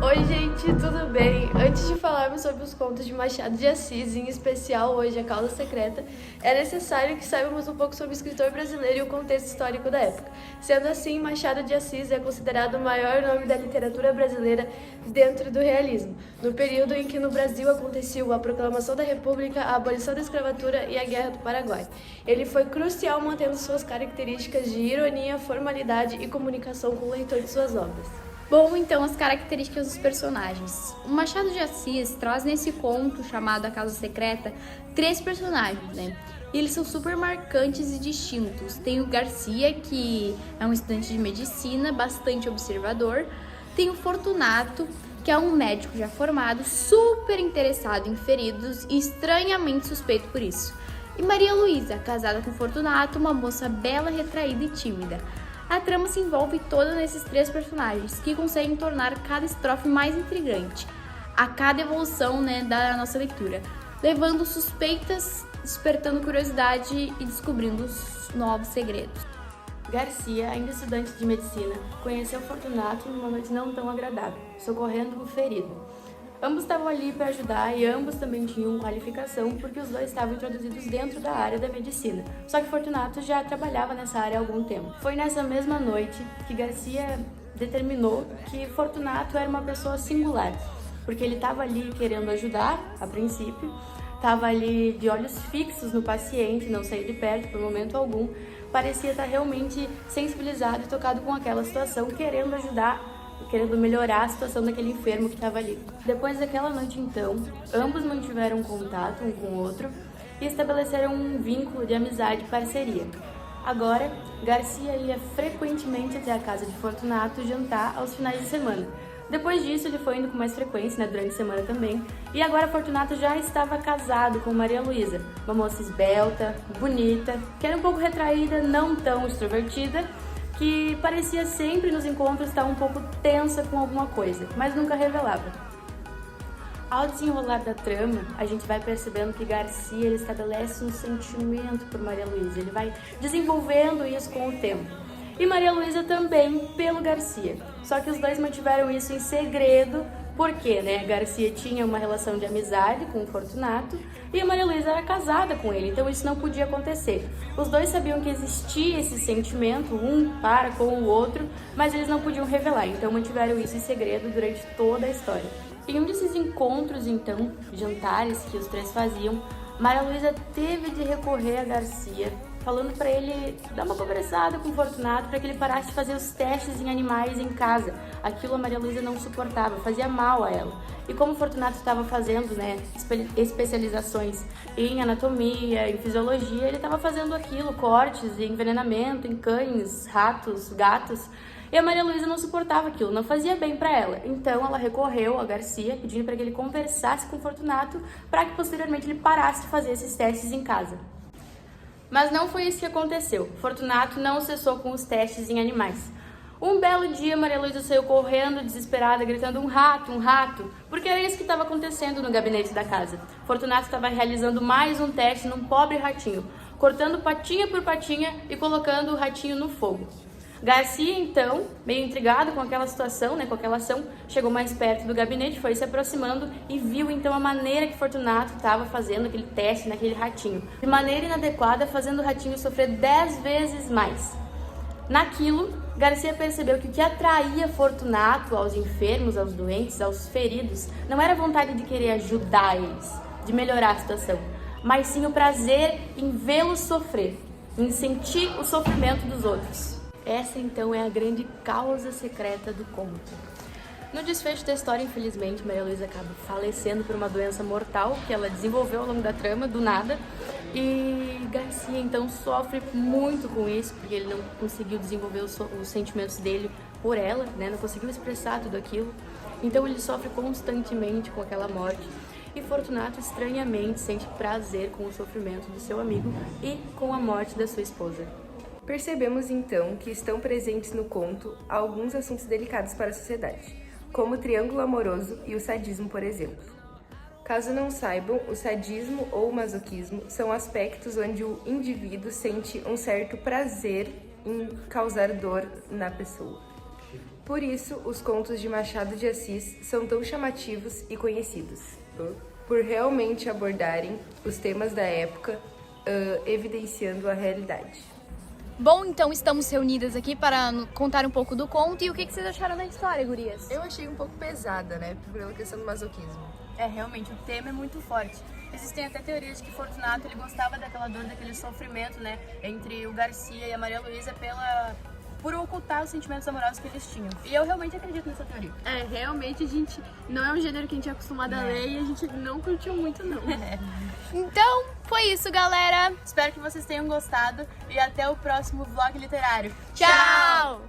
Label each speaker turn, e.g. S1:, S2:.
S1: Oi gente, tudo bem? Antes de falarmos sobre os contos de Machado de Assis, em especial hoje A Causa Secreta, é necessário que saibamos um pouco sobre o escritor brasileiro e o contexto histórico da época. Sendo assim, Machado de Assis é considerado o maior nome da literatura brasileira dentro do realismo, no período em que no Brasil aconteceu a proclamação da República, a abolição da escravatura e a Guerra do Paraguai. Ele foi crucial mantendo suas características de ironia, formalidade e comunicação com o leitor de suas obras.
S2: Bom, então as características dos personagens. O Machado de Assis traz nesse conto, chamado A Causa Secreta, 3 personagens, né? E eles são super marcantes e distintos. Tem o Garcia, que é um estudante de medicina, bastante observador. Tem o Fortunato, que é um médico já formado, super interessado em feridos e estranhamente suspeito por isso. E Maria Luísa, casada com Fortunato, uma moça bela, retraída e tímida. A trama se envolve toda nesses 3 personagens, que conseguem tornar cada estrofe mais intrigante, a cada evolução, da nossa leitura, levando suspeitas, despertando curiosidade e descobrindo os novos segredos.
S1: Garcia, ainda estudante de medicina, conheceu Fortunato numa noite não tão agradável, socorrendo o ferido. Ambos estavam ali para ajudar e ambos também tinham qualificação porque os dois estavam introduzidos dentro da área da medicina. Só que Fortunato já trabalhava nessa área há algum tempo. Foi nessa mesma noite que Garcia determinou que Fortunato era uma pessoa singular, porque ele estava ali querendo ajudar, a princípio, estava ali de olhos fixos no paciente, não saía de perto por momento algum, parecia estar realmente sensibilizado e tocado com aquela situação, querendo ajudar, querendo melhorar a situação daquele enfermo que estava ali. Depois daquela noite, então, ambos mantiveram contato um com o outro e estabeleceram um vínculo de amizade e parceria. Agora, Garcia ia frequentemente até a casa de Fortunato jantar aos finais de semana. Depois disso, ele foi indo com mais frequência, durante a semana também. E agora Fortunato já estava casado com Maria Luísa, uma moça esbelta, bonita, que era um pouco retraída, não tão extrovertida, que parecia sempre nos encontros estar um pouco tensa com alguma coisa, mas nunca revelava. Ao desenrolar da trama, a gente vai percebendo que Garcia ele estabelece um sentimento por Maria Luísa, ele vai desenvolvendo isso com o tempo. E Maria Luísa também pelo Garcia, só que os dois mantiveram isso em segredo, porque Garcia tinha uma relação de amizade com o Fortunato e a Maria Luísa era casada com ele, então isso não podia acontecer. Os dois sabiam que existia esse sentimento, um para com o outro, mas eles não podiam revelar, então mantiveram isso em segredo durante toda a história. Em um desses encontros, então, jantares que os 3 faziam, Maria Luísa teve de recorrer a Garcia, falando para ele dar uma conversada com o Fortunato para que ele parasse de fazer os testes em animais em casa. Aquilo a Maria Luísa não suportava, fazia mal a ela. E como o Fortunato estava fazendo especializações em anatomia, em fisiologia, ele estava fazendo aquilo, cortes e envenenamento em cães, ratos, gatos. E a Maria Luísa não suportava aquilo, não fazia bem para ela. Então ela recorreu a Garcia, pedindo para que ele conversasse com o Fortunato para que posteriormente ele parasse de fazer esses testes em casa. Mas não foi isso que aconteceu. Fortunato não cessou com os testes em animais. Um belo dia, Maria Luísa saiu correndo, desesperada, gritando um rato, porque era isso que estava acontecendo no gabinete da casa. Fortunato estava realizando mais um teste num pobre ratinho, cortando patinha por patinha e colocando o ratinho no fogo. Garcia, então, meio intrigado com aquela situação, com aquela ação, chegou mais perto do gabinete, foi se aproximando e viu então a maneira que Fortunato estava fazendo aquele teste naquele ratinho. De maneira inadequada, fazendo o ratinho sofrer 10 vezes mais. Naquilo, Garcia percebeu que o que atraía Fortunato aos enfermos, aos doentes, aos feridos, não era a vontade de querer ajudar eles, de melhorar a situação, mas sim o prazer em vê-los sofrer, em sentir o sofrimento dos outros. Essa, então, é a grande causa secreta do conto. No desfecho da história, infelizmente, Maria Luísa acaba falecendo por uma doença mortal que ela desenvolveu ao longo da trama, do nada. E Garcia, então, sofre muito com isso, porque ele não conseguiu desenvolver os sentimentos dele por ela, não conseguiu expressar tudo aquilo. Então, ele sofre constantemente com aquela morte. E Fortunato, estranhamente, sente prazer com o sofrimento do seu amigo e com a morte da sua esposa.
S3: Percebemos então que estão presentes no conto alguns assuntos delicados para a sociedade, como o triângulo amoroso e o sadismo, por exemplo. Caso não saibam, o sadismo ou o masoquismo são aspectos onde o indivíduo sente um certo prazer em causar dor na pessoa. Por isso, os contos de Machado de Assis são tão chamativos e conhecidos, por realmente abordarem os temas da época, evidenciando a realidade.
S2: Bom, então estamos reunidas aqui para contar um pouco do conto. E o que vocês acharam da história, gurias?
S3: Eu achei um pouco pesada, né, pela questão do masoquismo.
S1: Realmente, o tema é muito forte. Existem até teorias de que Fortunato ele gostava daquela dor, daquele sofrimento, né, entre o Garcia e a Maria Luísa por ocultar os sentimentos amorosos que eles tinham. E eu realmente acredito nessa teoria.
S4: Realmente a gente não é um gênero que a gente é acostumado a ler e a gente não curtiu muito, não.
S2: Então, foi isso, galera.
S1: Espero que vocês tenham gostado e até o próximo vlog literário.
S2: Tchau!